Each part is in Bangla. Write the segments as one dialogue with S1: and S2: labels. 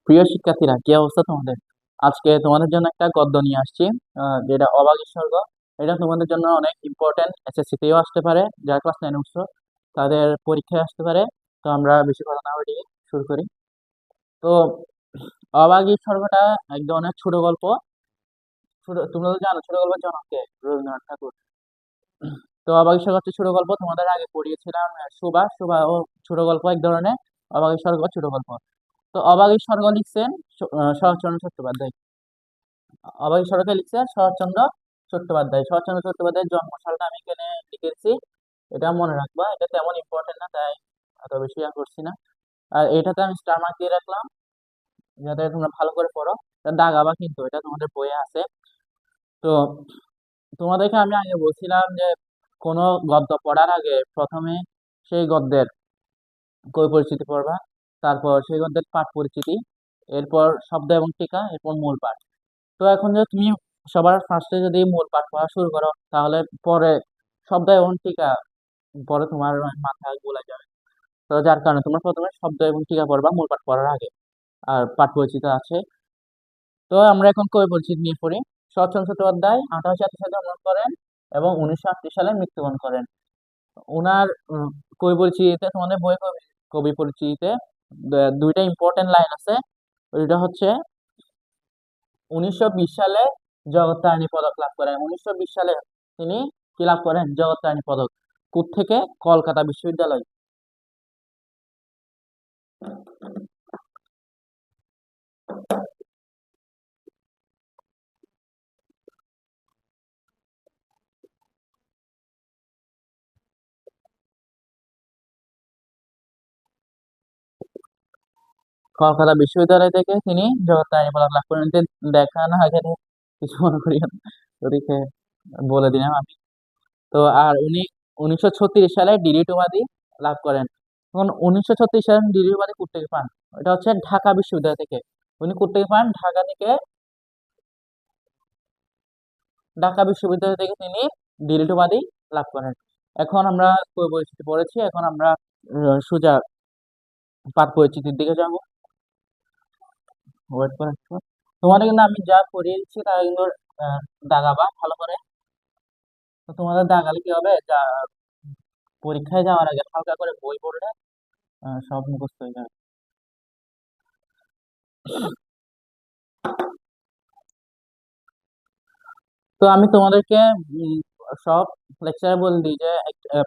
S1: প্রিয় শিক্ষার্থীরা, কি অবস্থা তোমাদের? আজকে তোমাদের জন্য একটা গদ্য নিয়ে আসছি, যেটা অবাগী স্বর্গ। এটা তোমাদের জন্য অনেক ইম্পর্টেন্ট, এসএসসি তেও আসতে পারে, যারা ক্লাস 9 উঠছো তাদের পরীক্ষায় আসতে পারে। তো আমরা বেশি কথা না বাড়িয়ে শুরু করি। তো অবাগী স্বর্গটা এক ধরনের ছোট গল্প। তোমরা তো জানো ছোট গল্পের জনক কে? রবীন্দ্রনাথ ঠাকুর। তো অবাগী স্বর্গ হচ্ছে ছোট গল্প, তোমাদের আগে পড়িয়েছিলাম সুভা ও ছোট গল্প এক ধরনের, অবাগী স্বর্গ ছোট গল্প। তো অবাগী স্বর্গ লিখছেন শরৎচন্দ্র চট্টোপাধ্যায়। অবাগী স্বর্গ লিখছেন শরৎচন্দ্র চট্টোপাধ্যায়। শরৎচন্দ্র চট্টোপাধ্যায়ের জন্মসালটা আমি এখানে লিখেছি, এটা মনে রাখবা। এটা তেমন ইম্পর্টেন্ট না, তাই এত বেশি করছি না। আর এটাতে আমি স্টার মার্ক দিয়ে রাখলাম যাতে তোমরা ভালো করে পড়ো। এটা দাগাবা কিন্তু, এটা তোমাদের বইয়ে আছে। তো তোমাদেরকে আমি আগে বলছিলাম যে কোনো গদ্য পড়ার আগে প্রথমে সেই গদ্যের কই পরিচিতি পড়বা, তারপর সেই গদ্যের পাঠ পরিচিতি, এরপর শব্দ এবং টিকা, এরপর মূল পাঠ। তো এখন যে তুমি সবার ফার্স্টে যদি মূল পাঠ পড়া শুরু করো, তাহলে পরে শব্দ এবং টিকা পরে তোমার মাথায় গুলাই যাবে। তো যার কারণে তোমরা প্রথমে শব্দ এবং টিকা পড়বা মূল পাঠ পড়ার আগে। আর পাঠ পরিচিতি আছে। তো আমরা এখন কবি পরিচিতি নিয়ে পড়ি। শরৎচন্দ্র চট্টোপাধ্যায় 1880 সালে জন্মগ্রহণ করেন এবং 1938 সালে মৃত্যুবরণ করেন। ওনার কবি পরিচিতিতে, তোমাদের বই কবি কবি পরিচিতিতে দুইটা ইম্পর্টেন্ট লাইন আছে। ওইটা হচ্ছে 1920 সালে জগত্তারিণী পদক লাভ করেন। 1920 সালে তিনি কি লাভ করেন? জগত্তারিণী পদক। থেকে? কলকাতা বিশ্ববিদ্যালয়। কলকাতা বিশ্ববিদ্যালয় থেকে তিনি জগত্তারিণী পদক লাভ করেন। দেখা না হয় এখানে, কিছু মনে করি না, ওদিকে বলে দিলাম আমি। তো আর উনি 1936 সালে ডিলিট উপাধি লাভ করেন। এখন 1936 সালে ডিলিট উপাধি কোত্থেকে পান? এটা হচ্ছে ঢাকা বিশ্ববিদ্যালয় থেকে। উনি কোত্থেকে পান? ঢাকা থেকে। ঢাকা বিশ্ববিদ্যালয় থেকে তিনি ডিলিট উপাধি লাভ করেন। এখন আমরা কবি পরিচিতি পড়েছি, এখন আমরা সোজা পাঠ পরিচিতির দিকে যাব। ওয়েট করে একটু। তোমাদের কিন্তু আমি যা পড়িয়েছি তা কিন্তু আহ, দাগাবা ভালো করে। তো তোমাদের দাগালে কি হবে? পরীক্ষায় যাওয়ার আগে হালকা করে বই পড়লে সব মুখস্থ হয়ে যাবে। তো আমি তোমাদেরকে উম, সব লেকচারে বলে দিই যে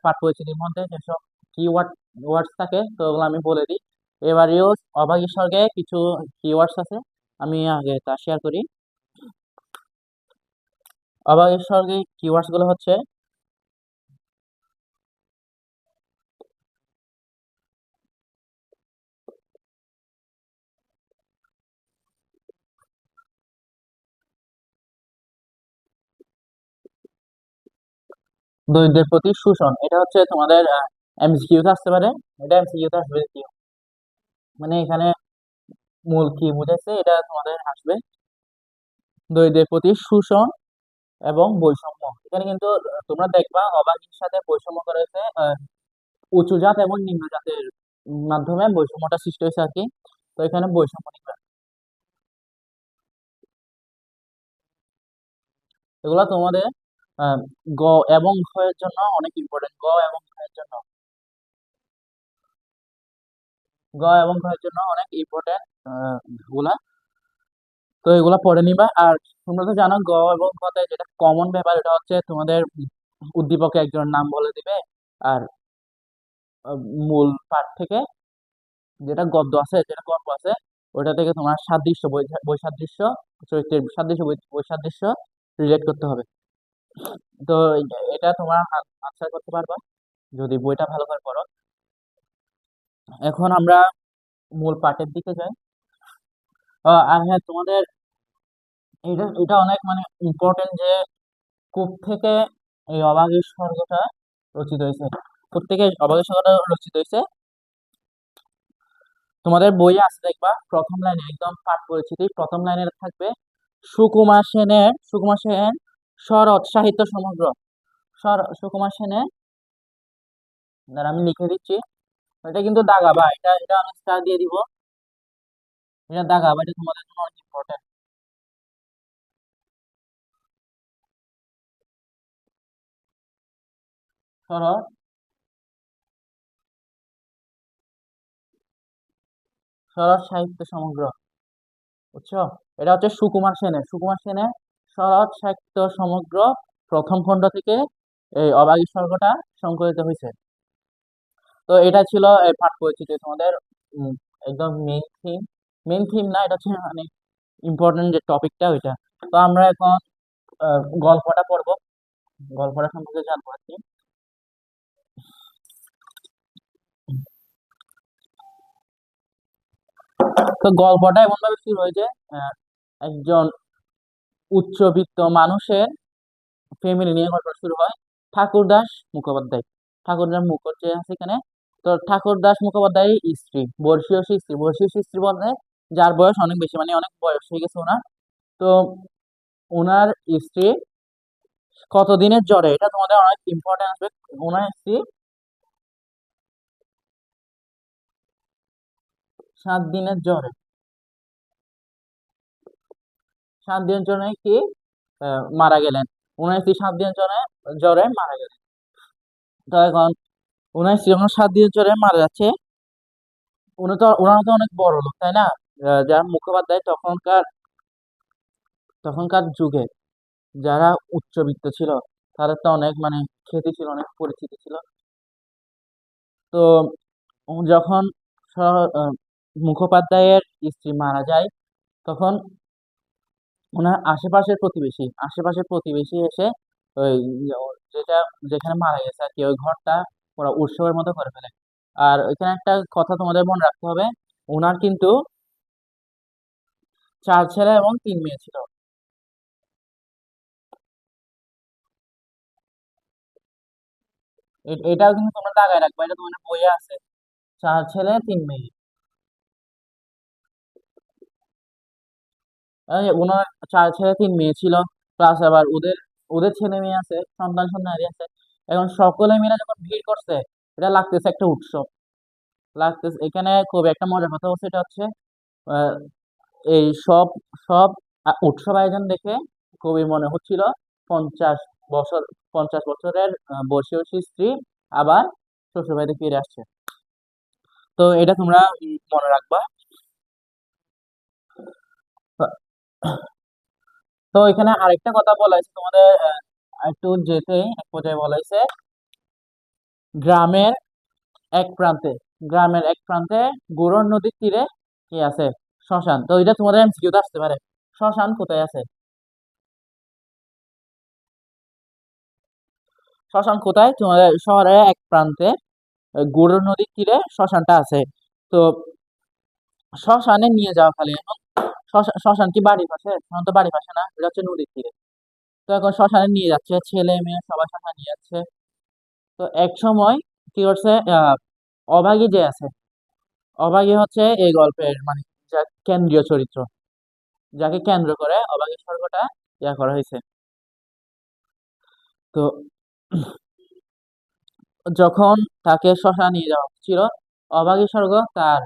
S1: পাঠ পরিচিতির মধ্যে যেসব কিওয়ার্ড ওয়ার্ডস থাকে, তো ওগুলো আমি বলে দিই। এবারেও অভাগী স্বর্গে কিছু কিওয়ার্ডস আছে, আমি আগে তা শেয়ার করি। অভাগী স্বর্গে কিওয়ার্ডস গুলো হচ্ছে দরিদ্রের প্রতি শোষণ। এটা হচ্ছে তোমাদের এমসিকিউ তে আসতে পারে। এটা এমসিকিউ তে আসবে কি, মানে এখানে মূল কি বুঝাইছে এটা তোমাদের আসবে। দরিদ্রের প্রতি শোষণ এবং বৈষম্য। এখানে কিন্তু তোমরা দেখবা অবাগীর সাথে বৈষম্য করা হয়েছে, উঁচু জাত এবং নিম্ন জাতের মাধ্যমে বৈষম্যটা সৃষ্টি হয়েছে আর কি। তো এখানে বৈষম্য নিবা। এগুলা তোমাদের আহ, গ এবং ঘ এর জন্য অনেক ইম্পর্টেন্ট। গ এবং ঘ এর জন্য, গ এবং ঘ এর জন্য অনেক ইম্পর্টেন্ট গুলা। তো এগুলা পড়ে নিবা। আর তোমরা তো জানো গ এবং ঘ তে যেটা কমন ব্যাপার, এটা হচ্ছে তোমাদের উদ্দীপকে একজনের নাম বলে দিবে। আর আহ, মূল পাঠ থেকে যেটা গদ্য আছে, যেটা গল্প আছে, ওটা থেকে তোমার সাদৃশ্য বৈসাদৃশ্য, চরিত্রের সাদৃশ্য বৈসাদৃশ্য রিলেট করতে হবে। তো এটা তোমার আনসার করতে পারবা যদি বইটা ভালো করে পড়ো। এখন আমরা মূল পাঠের দিকে যাই। আর হ্যাঁ, তোমাদের এটা এটা অনেক মানে ইম্পর্টেন্ট যে থেকে এই অভাগীর স্বর্গটা রচিত হয়েছে। থেকে অভাগীর স্বর্গটা রচিত হয়েছে। তোমাদের বইয়ে আছে দেখবা প্রথম লাইনে, একদম পাঠ পরিচিতি প্রথম লাইনে থাকবে সুকুমার সেন শরৎ সাহিত্য সমগ্র। সুকুমার সেনের, দ্বারা আমি লিখে দিচ্ছি। এটা কিন্তু দাগাবা, এটা এটা আমি স্টার দিয়ে দিব। এটা দাগাব, এটা তোমাদের জন্য অনেক ইম্পর্টেন্ট। শরৎ শরৎ সাহিত্য সমগ্র, বুঝছো? এটা হচ্ছে সুকুমার সেনের শরৎ সাহিত্য সমগ্র প্রথম খণ্ড থেকে এই অবাগী স্বর্গটা সংকলিত হয়েছে। তো এটা ছিল এই পাঠ পরিচিতি তোমাদের উম, একদম মেইন থিম না, এটা হচ্ছে মানে ইম্পর্টেন্ট যে টপিকটা ওইটা। তো আমরা এখন গল্পটা পড়বো, গল্পটা সম্পর্কে জানবো আর কি। তো গল্পটা এমন ভাবে শুরু হয়েছে, আহ, একজন উচ্চবিত্ত মানুষের ফ্যামিলি নিয়ে গল্প শুরু হয়। ঠাকুরদাস মুখোপাধ্যায়, ঠাকুরদাস মুখোপাধ্যায় আছে এখানে। তো ঠাকুরদাস মুখোপাধ্যায়ের স্ত্রী, বর্ষীয় স্ত্রী বলতে যার বয়স অনেক বেশি, মানে অনেক বয়স হয়ে গেছে ওনার। তো ওনার স্ত্রী কতদিনের জ্বরে, এটা তোমাদের অনেক ইম্পর্টেন্ট আসবে। ওনার স্ত্রী 7 দিনের জ্বরে, 7 দিনের জন্য কি মারা গেলেন। ওনার স্ত্রী 7 দিনের জ্বরে জ্বরে মারা গেলেন। তো এখন ওনার স্ত্রী যখন 7 দিনের জ্বরে মারা যাচ্ছে, ওনারা তো অনেক বড় লোক, তাই না? যারা মুখোপাধ্যায় তখনকার যুগে যারা উচ্চবিত্ত ছিল, তাদের তো অনেক মানে খ্যাতি ছিল, অনেক পরিচিতি ছিল। তো যখন মুখোপাধ্যায়ের স্ত্রী মারা যায়, তখন ওনার আশেপাশের প্রতিবেশী এসে ওই যেটা যেখানে মারা গেছে আর কি, ওই ঘরটা ওরা উৎসবের মতো করে ফেলে। আর এখানে একটা কথা তোমাদের মনে রাখতে হবে, ওনার কিন্তু 4 ছেলে এবং 3 মেয়ে ছিল। এটাও কিন্তু তোমরা দাগায় রাখবা, এটা তোমাদের বইয়ে আছে, 4 ছেলে 3 মেয়ে। ওনার 4 ছেলে 3 মেয়ে ছিল, প্লাস আবার ওদের ওদের ছেলে মেয়ে আছে, সন্তান সন্তানাদি আছে। এখন সকলে মিলে যখন ভিড় করছে, এটা লাগতেছে একটা উৎসব, লাগতেছে। এখানে খুব একটা মজার কথা হচ্ছে, এটা হচ্ছে আহ, এই সব সব উৎসব আয়োজন দেখে খুবই মনে হচ্ছিল 50 বছর, 50 বছরের বয়সী স্ত্রী আবার শ্বশুরবাড়িতে ফিরে আসছে। তো এটা তোমরা মনে রাখবা। তো তো এখানে আরেকটা কথা বলা হয়েছে তোমাদের, একটু যেতে এক পর্যায়ে বলা হয়েছে, গ্রামের এক প্রান্তে গ্রামের এক প্রান্তে গুরুর নদীর তীরে কি আছে? শ্মশান। তো এটা তোমাদের এমসিকিউতে আসতে পারে, শ্মশান কোথায় আছে? শ্মশান কোথায়? তোমাদের শহরের এক প্রান্তে গুরুর নদীর তীরে শ্মশানটা আছে। তো শ্মশানে নিয়ে যাওয়া খালি এখন, শ্মশান কি বাড়ির পাশে? শ্মশান তো বাড়ির পাশে না, এটা হচ্ছে নদীর তীরে। তো এখন শ্মশানে নিয়ে যাচ্ছে, ছেলে মেয়ে সবাই শ্মশানে নিয়ে যাচ্ছে। তো এক সময় কি করছে, অভাগী যে আছে, অভাগী হচ্ছে এই গল্পের মানে যা কেন্দ্রীয় চরিত্র, যাকে কেন্দ্র করে অভাগী স্বর্গটা ইয়া করা হয়েছে। তো যখন তাকে শ্মশানে নিয়ে যাওয়া হচ্ছিল, অভাগী স্বর্গ তার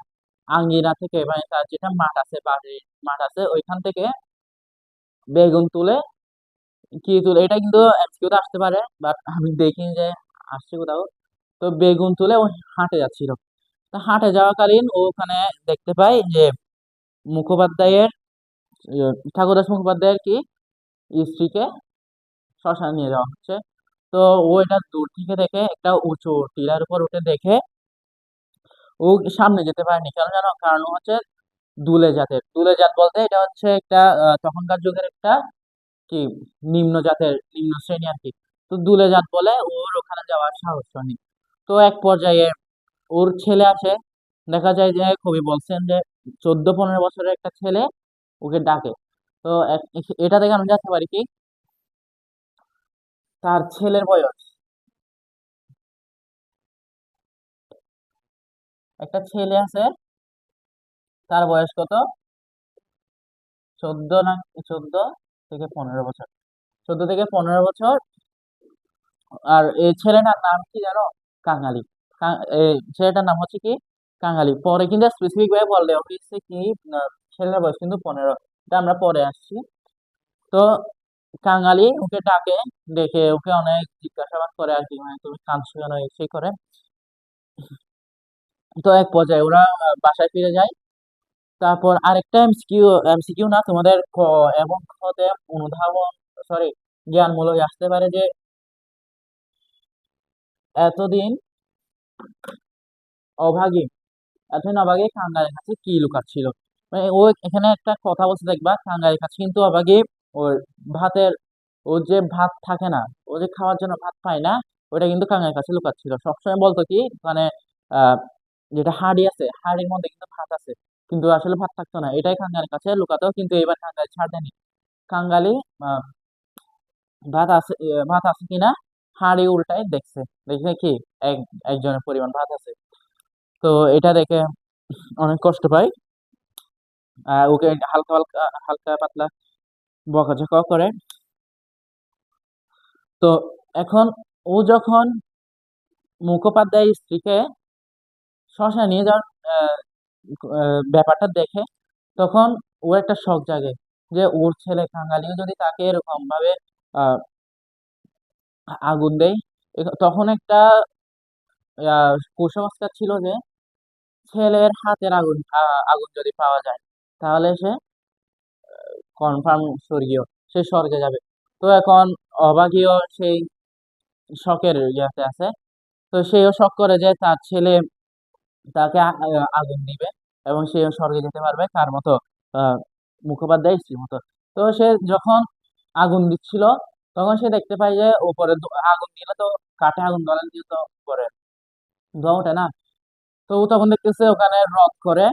S1: আঙ্গিনা থেকে, মানে তার যেটা মাঠ আছে, বাড়ির মাঠ আছে, ওইখান থেকে বেগুন তুলে, কি তুলে, এটা কিন্তু এমসিকিউতে আসতে পারে, বাট আমি দেখিনি যে আসছে কোথাও। তো বেগুন তুলে ও হাঁটে যাচ্ছিল। তো হাঁটে যাওয়াকালীন ও ওখানে দেখতে পাই যে মুখোপাধ্যায়ের ঠাকুরদাস মুখোপাধ্যায়ের কি স্ত্রীকে শ্মশানে নিয়ে যাওয়া হচ্ছে। তো ও এটা দূর থেকে দেখে, একটা উঁচু টিলার উপর উঠে দেখে, ও সামনে যেতে পারেনি। কেন জানো? কারণ ও হচ্ছে দুলে জাত বলতে এটা হচ্ছে একটা তখনকার যুগের একটা কি নিম্ন শ্রেণী আর কি। তো দুলে জাত বলে ওর ওখানে যাওয়ার সাহস হয়নি। তো এক পর্যায়ে ওর ছেলে আসে, দেখা যায় যে কবি বলছেন যে 14-15 বছরের একটা ছেলে ওকে ডাকে। তো এটা থেকে আমি জানতে পারি কি, তার ছেলের বয়স, একটা ছেলে আছে, তার বয়স কত? 14 না, 14 থেকে 15 বছর, 14 থেকে 15 বছর। আর এই ছেলেটার নাম কি জানো? কাঙালি। এই ছেলেটার নাম হচ্ছে কি? কাঙালি। পরে কিন্তু স্পেসিফিক ভাবে বলে দেওয়া হয়েছে কি, ছেলের বয়স কিন্তু 15। এটা আমরা পরে আসছি। তো কাঙালি ওকে ডাকে, ডেকে ওকে অনেক জিজ্ঞাসাবাদ করে আর কি, মানে তুমি কাঁদছো কেন, এই সেই করে। তো এক পর্যায়ে ওরা বাসায় ফিরে যায়। তারপর আরেকটা এমসিকিউ, এমসিকিউ না, তোমাদের ক এবং খতে অনুধাবন, সরি, জ্ঞানমূলক আসতে পারে যে এতদিন অভাগী এতদিন অভাগী কাঙ্গালের কাছে কি লুকাচ্ছিল। মানে ও এখানে একটা কথা বলছে দেখবা, কাঙ্গালের কাছে কিন্তু অভাগী ওর ভাতের, ওর যে ভাত থাকে না, ও যে খাওয়ার জন্য ভাত পায় না, ওটা কিন্তু কাঙ্গালের কাছে লুকাচ্ছিল। সবসময় বলতো কি, মানে আহ যেটা হাঁড়ি আছে, হাঁড়ির মধ্যে কিন্তু ভাত আছে, কিন্তু আসলে ভাত থাকতো না, এটাই কাঙ্গালের কাছে লুকাতো। কিন্তু এবার কাঙ্গালি ছাড় দেয়নি। কাঙ্গালি আহ ভাত আছে কিনা হাঁড়ি উল্টায় দেখছে, দেখে কি এক একজনের পরিমাণ ভাত আছে। তো এটা দেখে অনেক কষ্ট পায়। ওকে হালকা হালকা হালকা পাতলা বকাঝকা করে। তো এখন ও যখন মুখোপাধ্যায়ের স্ত্রীকে শ্মশানে নিয়ে যাওয়ার আহ, ব্যাপারটা দেখে, তখন ও একটা শখ জাগে যে ওর ছেলে কাঙালিও যদি তাকে এরকম ভাবে আহ, আগুন দেয়। তখন একটা কুসংস্কার ছিল যে ছেলের হাতের আগুন, আগুন যদি পাওয়া যায় তাহলে সে কনফার্ম স্বর্গীয়, সে স্বর্গে যাবে। তো এখন অভাগীয় সেই শখের ইয়াতে আছে। তো সেও শখ করে যে তার ছেলে তাকে আগুন দিবে এবং সেও স্বর্গে যেতে পারবে কার মতো, আহ মুখোপাধ্যায় স্ত্রীর মতো। তো সে যখন আগুন দিচ্ছিল, তখন সে দেখতে পায় যে উপরে আগুন দিলে তো কাঠে আগুন ধরালে দিয়ে তো উপরে ধোঁয়া ওঠে না। তো ও তখন দেখতেছে ওখানে রথ করে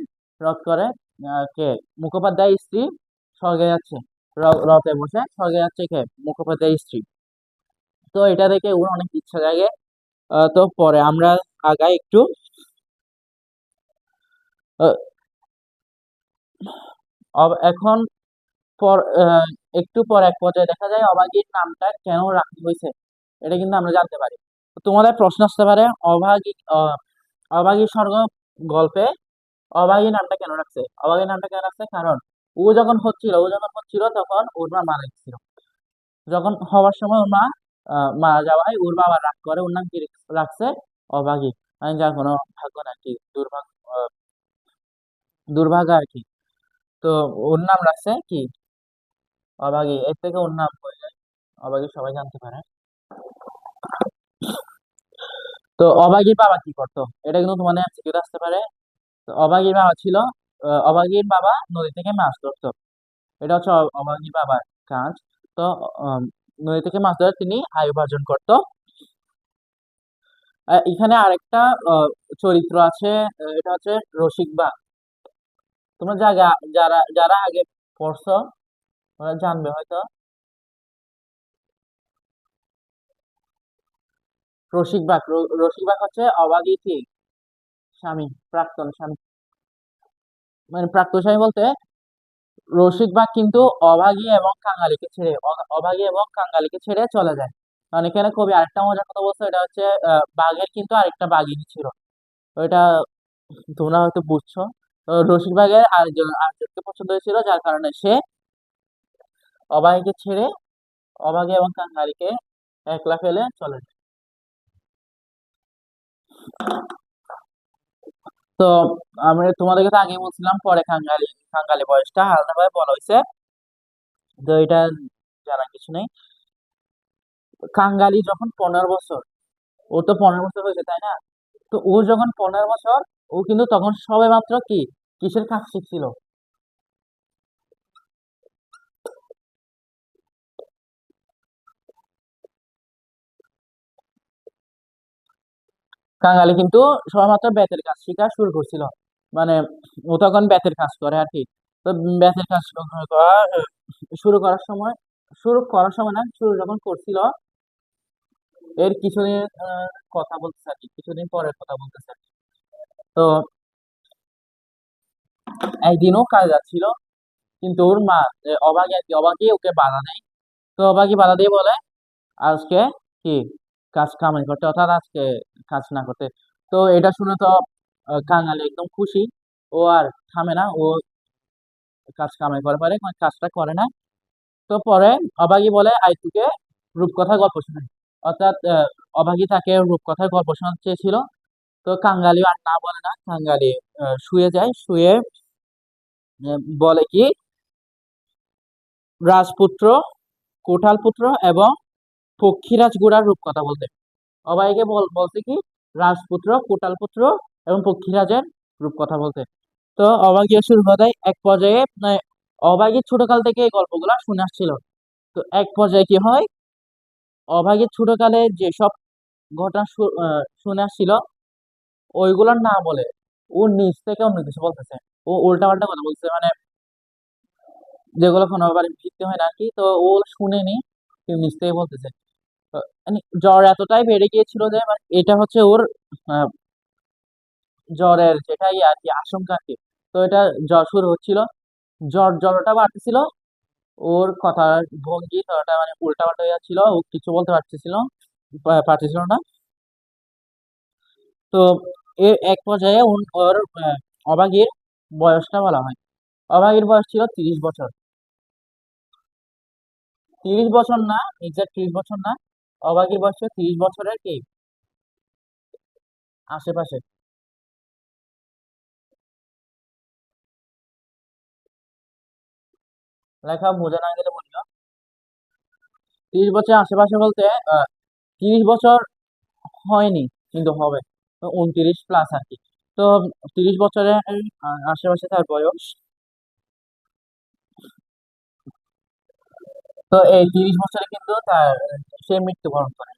S1: কে মুখোপাধ্যায় স্ত্রী স্বর্গে যাচ্ছে, রথে বসে স্বর্গে যাচ্ছে কে মুখোপাধ্যায় স্ত্রী। তো এটা দেখে ওর অনেক ইচ্ছা জাগে। তো পরে আমরা আগাই একটু। আহ, এখন পর একটু পর এক পর্যায়ে দেখা যায় অভাগীর নামটা কেন রাখা হয়েছে, এটা কিন্তু আমরা জানতে পারি। তো তোমাদের প্রশ্ন আসতে পারে, অভাগী অভাগী স্বর্গ গল্পে অভাগী নামটা কেন রাখছে। অভাগী নামটা কেন রাখছে, কারণ ও যখন হচ্ছিল তখন ওর মা মারা গেছিল। যখন হওয়ার সময় ওর মা মারা যাওয়ায় ওর বাবা রাগ করে ওর নাম কি রাখছে, অভাগী। মানে যার কোনো ভাগ্য না কি, দুর্ভাগা আর কি। তো ওর নাম রাখছে কি অভাগী, এর থেকে ওর নাম হয়ে যায় অভাগী, সবাই জানতে পারে। তো অভাগীর বাবা কি করতো, এটা কিন্তু তোমাদের এমসিকিউ আসতে পারে। তো অভাগীর বাবা ছিল, অভাগীর বাবা নদী থেকে মাছ ধরতো। এটা হচ্ছে অভাগীর বাবার কাজ। তো আম, নদী থেকে মাছ ধরে তিনি আয় উপার্জন করতো। এখানে আরেকটা আহ, চরিত্র আছে, এটা হচ্ছে রসিক বাঘ। তোমরা যারা যারা আগে পড়ছো ওরা জানবে হয়তো। রসিক বাঘ হচ্ছে অভাগী কি স্বামী, প্রাক্তন স্বামী। মানে প্রাক্তন স্বামী বলতে রসিক বাঘ কিন্তু অভাগী এবং কাঙালিকে ছেড়ে চলে যায়। কারণ এখানে কবি আরেকটা মজার কথা বলছে, এটা হচ্ছে বাঘের কিন্তু আরেকটা বাঘিনী ছিল। তো এটা তোমরা হয়তো বুঝছো। তো রসিক বাঘের আরেকজনকে পছন্দ হয়েছিল, যার কারণে সে অভাগীকে ছেড়ে, অভাগী এবং কাঙালিকে একলা ফেলে চলে যায়। তো আমি তোমাদেরকে তো আগে বলছিলাম, পরে কাঙালি বয়সটা আলাদাভাবে বলা হয়েছে। তো এটা জানা কিছু নেই। কাঙালি যখন 15 বছর, ও তো 15 বছর হয়েছে তাই না? তো ও যখন 15 বছর, ও কিন্তু তখন সবে মাত্র কি কিসের কাজ শিখছিল। কাঙালি কিন্তু সবেমাত্র বেতের কাজ শেখা শুরু করছিল। মানে ও তখন বেতের কাজ করে আর কি। তো বেতের কাজ শুরু করার সময় শুরু করার সময় না, শুরু যখন করছিল এর কিছুদিন কথা বলতেছে আর কি, কিছুদিন পরের কথা বলতেছে আর কি। তো একদিনও কাজে যাচ্ছিল, কিন্তু ওর মা অবাগী আর কি, অবাগী ওকে বাধা দেয়। তো অবাগী বাধা দিয়ে বলে আজকে কি কাজ কামাই করতে, অর্থাৎ আজকে কাজ না করতে। তো এটা শুনে তো কাঙালি একদম খুশি। ও আর থামে না, ও কাজ কামাই করে পারে, মানে কাজটা করে না। তো পরে অভাগী বলে আইতুকে রূপকথার গল্প শোনায়। অর্থাৎ অভাগী তাকে রূপকথার গল্প শোনাতে চেয়েছিল। তো কাঙ্গালিও আর না বলে না, কাঙ্গালি শুয়ে যায়, শুয়ে বলে কি রাজপুত্র, কোঠাল পুত্র এবং পক্ষীরাজ গুড়ার রূপকথা বলতে। অবাইকে বলছে কি রাজপুত্র, কোটাল পুত্র এবং পক্ষীরাজের রূপকথা বলতে। তো অবাগিয়া শুরু করে দেয়। এক পর্যায়ে অবাগী ছোটকাল থেকে এই গল্পগুলা শুনে আসছিল। তো এক পর্যায়ে কি হয়, অভাগীর ছোটকালে যেসব ঘটনা শুনে আসছিল ওইগুলোর না বলে ও নিজ থেকে অন্য কিছু বলতেছে। ও উল্টাপাল্টা কথা বলছে, মানে যেগুলো কোনো ব্যাপারে ভিত্তি হয় না আর কি। তো ও শুনেনি, কেউ নিজ থেকে বলতেছে। তো মানে জ্বর এতটাই বেড়ে গিয়েছিল যে মানে এটা হচ্ছে ওর আহ, জ্বরের যেটাই আর কি আশঙ্কা আর কি। তো এটা জ্বর শুরু হচ্ছিল, জ্বরটা বাড়তেছিল, ওর কথার ভঙ্গি ওটা মানে উল্টাপাল্টা হয়ে যাচ্ছিল, ও কিছু বলতে পারতেছিল না। তো এর এক পর্যায়ে ওর অবাগীর বয়সটা বলা হয়। অবাগীর বয়স ছিল 30 বছর। 30 বছর না, এক্সাক্ট 30 বছর না, অবাগীর বয়স ছিল 30 বছরের কি আশেপাশে। লেখা বোঝা না গেলে বলিও। 30 বছর আশেপাশে বলতে 30 বছর হয়নি, কিন্তু হবে। তো 29 প্লাস আর কি। তো 30 বছরের আশেপাশে তার বয়স। তো এই 30 বছরে কিন্তু তার সে মৃত্যুবরণ করে।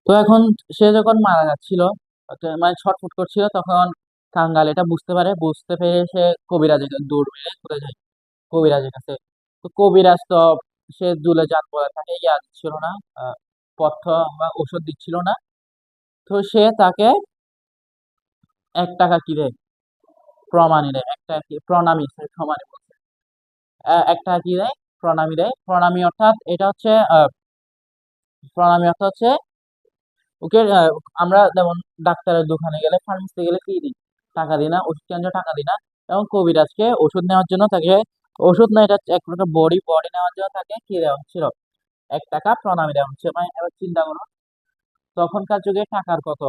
S1: তো এখন সে যখন মারা যাচ্ছিল, মানে ছটফট করছিল, তখন কাঙ্গাল এটা বুঝতে পারে, বুঝতে পেরে সে কবিরাজের কাছে দৌড় মেরে চলে যায় কবিরাজের কাছে। তো কবিরাজ তো সে দুলে জাত বলে থাকে, দিচ্ছিল না, আহ, পথ্য বা ওষুধ দিচ্ছিল না। তো সে তাকে 1 টাকা কি দেয়, প্রমাণী দেয়, একটা কি প্রণামী, sorry, প্রমাণী বলছে। 1 টাকা কি দেয়, প্রণামী দেয়। প্রণামী অর্থাৎ এটা হচ্ছে প্রণামী অর্থ হচ্ছে ওকে আমরা যেমন ডাক্তারের দোকানে গেলে, ফার্মেসিতে গেলে কি দিই, টাকা দিই না, ওষুধ কেন্দ্রে টাকা দিই না। এবং কবিরাজকে ওষুধ নেওয়ার জন্য তাকে, ওষুধ না, এটা হচ্ছে এক প্রকার বড়ি, বডি নেওয়ার জন্য তাকে কি দেওয়া হচ্ছিল, 1 টাকা প্রণামী দেওয়া হচ্ছে। মানে এবার চিন্তা করো তখনকার যুগে টাকার কত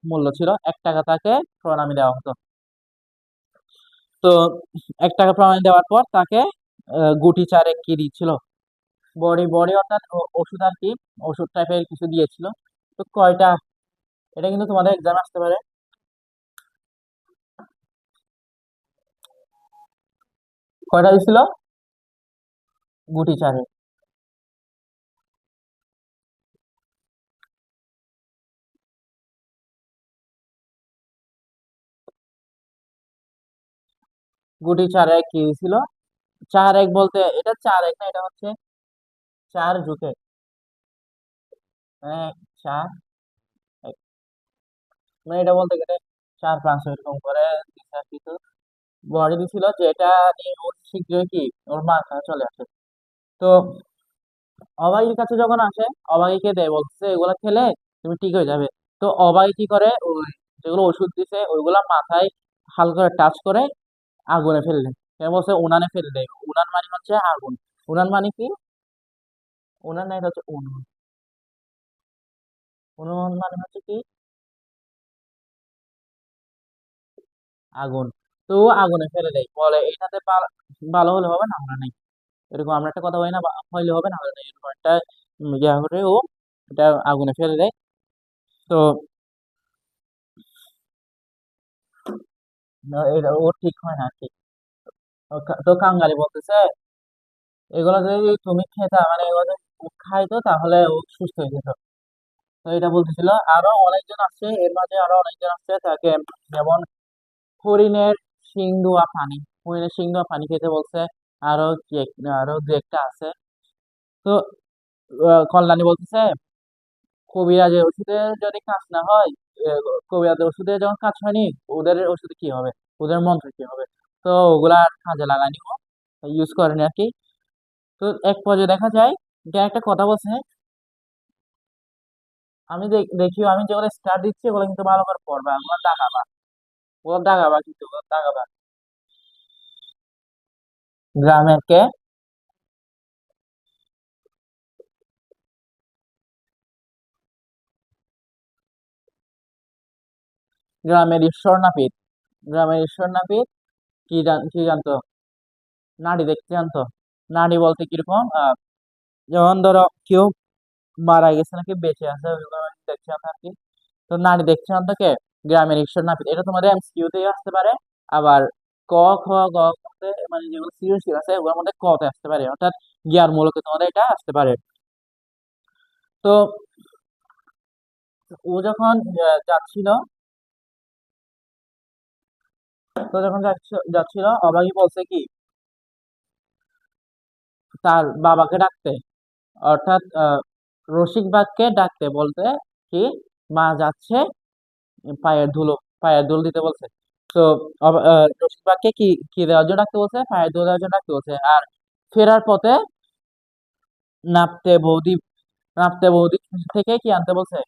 S1: মূল্য ছিল, 1 টাকা তাকে প্রণামী দেওয়া হতো। তো 1 টাকা প্রণামী দেওয়ার পর তাকে গুটি চারেক কি দিচ্ছিল, বড়ি, বড়ি অর্থাৎ ওষুধ আর কি, ওষুধ টাইপের কিছু দিয়েছিল। তো কয়টা, এটা কিন্তু তোমাদের এক্সাম আসতে পারে। কয়টা দিছিল, গুটি চারেক। গুটি চারেক কি ছিল, 4 এক বলতে এটা 4 এক না, এটা হচ্ছে 4 জুটে, মানে 4 এক, মানে এটা বলতে গেলে 4 5 এরকম করে দিছে আর কি। তো বডি দিছিল যেটা নিয়ে ওর শীঘ্রই কি ওর মাথা চলে আসে। তো অবাগীর কাছে যখন আসে, অবাগীকে দেয়, বলছে এগুলা খেলে তুমি ঠিক হয়ে যাবে। তো অবাগী কি করে, ওই যেগুলো ওষুধ দিছে ওইগুলা মাথায় হালকা করে টাচ করে আগুনে ফেললে, কেন বলছে উনানে ফেলে দেয়। উনান মানে হচ্ছে আগুন। উনান মানে কি, উনান না, এটা হচ্ছে উনুন। উনুন মানে হচ্ছে কি আগুন। তো ও আগুনে ফেলে দেয়, বলে এটাতে ভালো হলে হবে, না হলে নেই। এরকম আমরা একটা কথা বলি না, হইলে হবে, না হলে নেই, এরকম একটা ইয়া করে ও এটা আগুনে ফেলে দেয়। তো এটা ও ঠিক হয় না আর কি। তো কাঙ্গালি বলতেছে এগুলো যদি তুমি খেতা, মানে এগুলো যদি ও খাইতো তাহলে ও সুস্থ হয়ে যেত। তো এটা বলতেছিল। আরো অনেকজন আছে, এর মাঝে আরো অনেকজন আছে তাকে, যেমন হরিণের শিং দোয়া পানি, হরিণের শিং দোয়া পানি খেতে বলছে। আরো আরো দু একটা আছে। তো কল্যাণী বলতেছে কবিরাজের ওষুধে যদি কাজ না হয়, কবিরাজের ওষুধে যখন কাজ হয়নি, ওদের ওষুধে কি হবে, ওদের মন্ত্রে কি হবে। তো ওগুলা আর কাজে লাগানি, ইউজ করেনি আর কি। তো এক পর্যায়ে দেখা যায় যে একটা কথা বলছে, আমি দেখিও আমি যেগুলো স্টার দিচ্ছি ওগুলো কিন্তু ভালো করে পড়বা, ওগুলো দেখাবা। ও দাগাবাজ, কিন্তু ও দাগাবাজ। গ্রামের কে? গ্রামের ঈশ্বর নাপিত। গ্রামের ঈশ্বর নাপিত কি জানতো? নাড়ি দেখতে জানতো। নাড়ি বলতে কিরকম, যেমন ধরো কেউ মারা গেছে নাকি বেঁচে আছে, ওইগুলো দেখতে জানতো আর কি। তো নারী দেখতে জানতো কে? গ্রামের ঈশ্বর নাপিত। এটা তোমাদের এমসিকিউ তে আসতে পারে। আবার ক, খ, গ তে, মানে যেগুলো সৃজনশীল আছে ওগুলোর মধ্যে ক তে আসতে পারে, অর্থাৎ জ্ঞানমূলক তোমাদের এটা আসতে পারে। তো ও যখন যাচ্ছিল, যাচ্ছিল অবাগী বলছে কি তার বাবাকে ডাকতে, অর্থাৎ রসিক বাঘকে ডাকতে বলতে কি মা যাচ্ছে পায়ের ধুলো, পায়ের ধুলো দিতে বলছে। তো রশিদ বাগকে কি কি দেওয়ার জন্য ডাকতে বলছে? পায়ের ধুলো দেওয়ার জন্য ডাকতে বলছে। আর ফেরার পথে নাপতে বৌদি নাপতে বৌদি থেকে কি আনতে বলছে?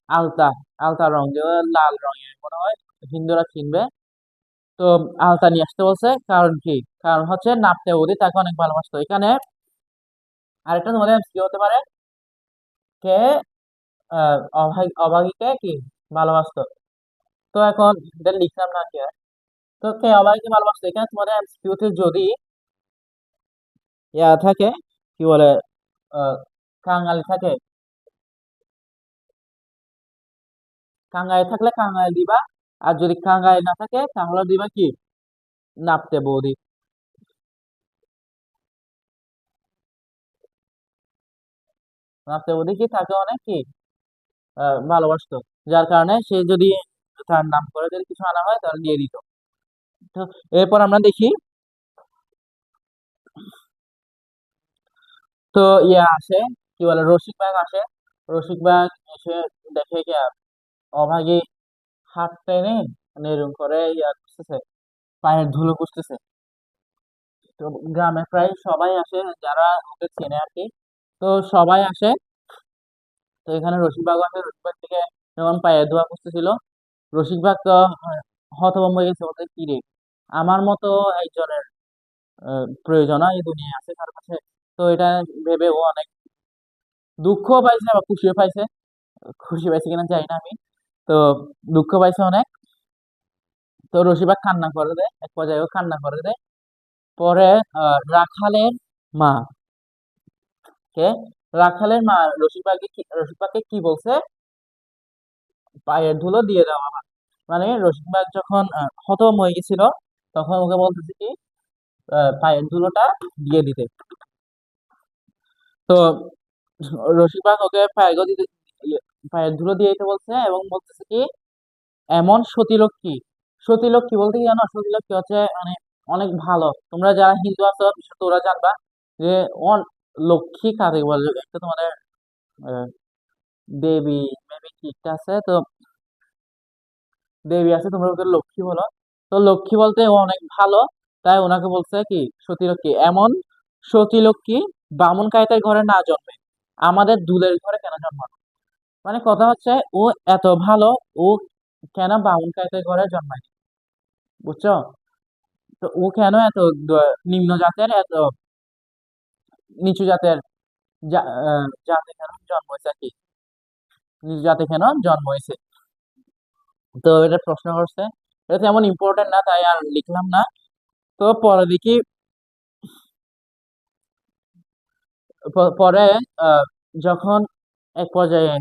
S1: আলতা। আলতা রং, যে লাল রঙের মনে হয়, হিন্দুরা চিনবে। তো আলতা নিয়ে আসতে বলছে, কারণ কি? কারণ হচ্ছে নাপতে বৌদি তাকে অনেক ভালোবাসতো। এখানে আরেকটা তোমাদের কি হতে পারে, কে অভাগীকে কি ভালোবাসতো। তো এখন এটা লিখলাম না কি আর। তো কে অভাগীকে ভালোবাসতো, এখানে তোমাদের এমসিকিউতে যদি ইয়া থাকে, কি বলে, আহ, কাঙালি থাকে, কাঙালি থাকলে কাঙালি দিবা। আর যদি কাঙালি না থাকে তাহলে দিবা কি নাপতে বৌদি। নাপতে বৌদি কি তাকে অনেক কি ভালোবাসতো, যার কারণে সে যদি তার নাম করে যদি কিছু আনা হয় তাহলে দিয়ে দিত। তো এরপর আমরা দেখি, তো ইয়ে আসে, কি বলে, রসিক বাঘ আসে। রসিক বাঘ এসে দেখে কি অভাগী হাত টেনে মানে এরকম করে ইয়া করতেছে, পায়ের ধুলো পুষতেছে। তো গ্রামে প্রায় সবাই আসে যারা ওকে চেনে আর কি। তো সবাই আসে। তো এখানে রসিকবাগ আছে, রসিকবাগ থেকে যখন পায়ে ধোয়া করতেছিল, রসিকবাগ তো হতভম্ব হয়ে গেছে, বলতে কি রে, আমার মতো একজনের প্রয়োজন এই দুনিয়ায় আছে তার কাছে। তো এটা ভেবে ও অনেক দুঃখ পাইছে, আবার খুশিও পাইছে। খুশি পাইছে কিনা জানি না আমি। তো দুঃখ পাইছে অনেক। তো রসিকবাগ কান্না করে দেয়, এক পর্যায়ে ও কান্না করে দেয়। পরে রাখালের মা, কে? রাখালের মা রসিকবাগকে কি বলছে? পায়ের ধুলো দিয়ে দেওয়া হয়। মানে রশিদবাগ যখন খতম হয়ে গেছিল, তখন ওকে বলতেছে কি পায়ের ধুলোটা দিয়ে দিতে। তো রশিদবাগ ওকে ইয়ে, পায়ের ধুলো দিয়ে দিতে বলছে, এবং বলতেছে কি এমন সতীলক্ষ্মী। সতীলক্ষ্মী বলতে কি জানো? সতীলক্ষ্মী হচ্ছে মানে অনেক ভালো। তোমরা যারা হিন্দু আছো বিশেষত ওরা জানবা যে লক্ষ্মী কাকে বলে। একটা তোমাদের আহ, দেবী, মেবি কি একটা আছে, তো দেবী আছে, তোমরা ওকে লক্ষ্মী বলো। তো লক্ষ্মী বলতে ও অনেক ভালো, তাই ওনাকে বলছে কি সতীলক্ষ্মী। এমন সতীলক্ষ্মী বামুন কাইতের ঘরে না জন্মে আমাদের দুলের ঘরে কেন জন্মানো? মানে কথা হচ্ছে ও এত ভালো, ও কেন বামুন কাইতের ঘরে জন্মায়? বুঝছো? তো ও কেন এত নিম্ন জাতের, এত নিচু জাতের জাতে কেন জন্ম হয়েছে আর কি, নিচু জাতে কেন জন্ম হয়েছে? তো এটা প্রশ্ন করছে। এটা তেমন ইম্পর্টেন্ট না, তাই আর লিখলাম না। তো পরে দেখি, পরে আহ, যখন এক পর্যায়ে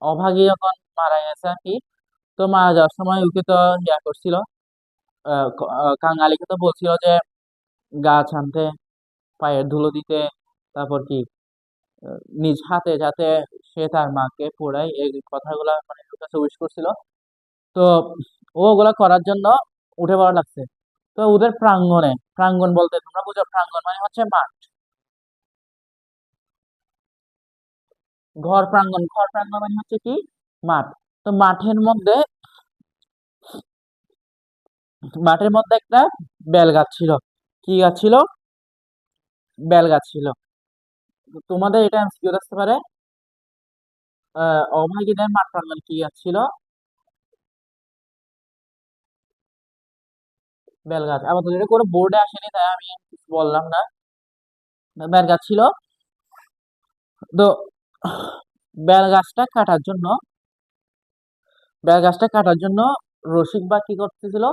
S1: অভাগী যখন মারা গেছে আর কি, তো মারা যাওয়ার সময় ওকে তো ইয়া করছিল, কাঙালিকে তো বলছিল যে গাছ আনতে, পায়ের ধুলো দিতে, তারপর কি নিজ হাতে যাতে সে তার মাকে পোড়ায়, এই কথাগুলা মানে ওর কাছে উইশ করছিল। তো ও ওগুলা করার জন্য উঠে পড়া লাগছে। তো ওদের প্রাঙ্গণে, প্রাঙ্গণ বলতে তোমরা বুঝো, প্রাঙ্গণ মানে হচ্ছে মাঠ। ঘর প্রাঙ্গণ মানে হচ্ছে কি মাঠ। তো মাঠের মধ্যে একটা বেল গাছ ছিল। কি গাছ ছিল? বেল গাছ ছিল। তোমাদের এটা এমসিকিউ আসতে পারে, অভাগীদের মাঠ প্রাঙ্গণ কি গাছ ছিল? বেল গাছ আপাতত এটা কোনো বোর্ডে আসেনি, তাই আমি কিছু বললাম না। বেল গাছ ছিল। তো বেল গাছটা কাটার জন্য বেল গাছটা কাটার জন্য রসিক বা কি করতেছিল,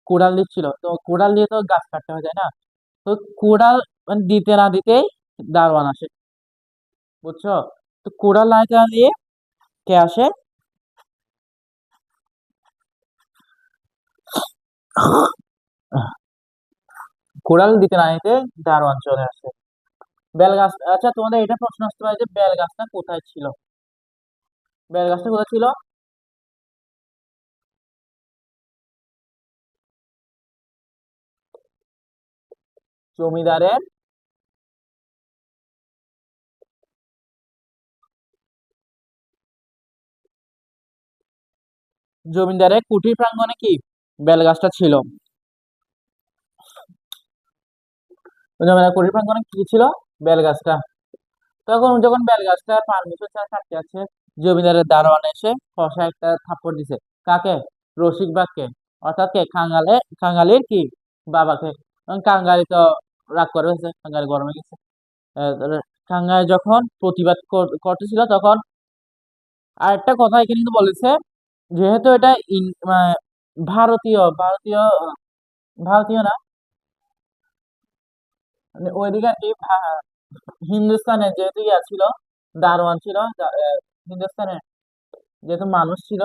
S1: কোদাল দিচ্ছিল। তো কোদাল দিয়ে তো গাছ কাটতে হয়, তাই না? তো কোদাল মানে দিতে না দিতেই দারোয়ান আসে, বুঝছো? তো কোদাল লাইতে না দিয়ে কে আসে? কোদাল দিতে না দিতে দারোয়ান চলে আসে। বেল গাছ, আচ্ছা তোমাদের এটা প্রশ্ন আসতে পারে যে বেল গাছটা কোথায় ছিল? বেল গাছটা কোথায় ছিল? জমিদারের জমিদারের কুটির প্রাঙ্গণে কি বেল গাছটা ছিল? জমিদারের কুটির প্রাঙ্গণে কি ছিল? বেল গাছটা। তখন যখন বেল গাছটা পারমিশন ছাড়া কাটতে যাচ্ছে, জমিদারের দারোয়ান এসে কষা একটা থাপ্পড় দিছে। কাকে? রসিক বাঘকে। অর্থাৎ কে? কাঙালির কি বাবাকে। কারণ কাঙালি তো রাগ করে হয়েছে, কাঙালি গরমে গেছে। কাঙালি যখন প্রতিবাদ করতেছিল তখন আরেকটা কথা এখানে কিন্তু বলেছে, যেহেতু এটা ভারতীয় ভারতীয় ভারতীয় না, মানে ওইদিকে আর কি হিন্দুস্তানে যেহেতু ইয়া ছিল, দারোয়ান ছিল, হিন্দুস্তানে যেহেতু মানুষ ছিল,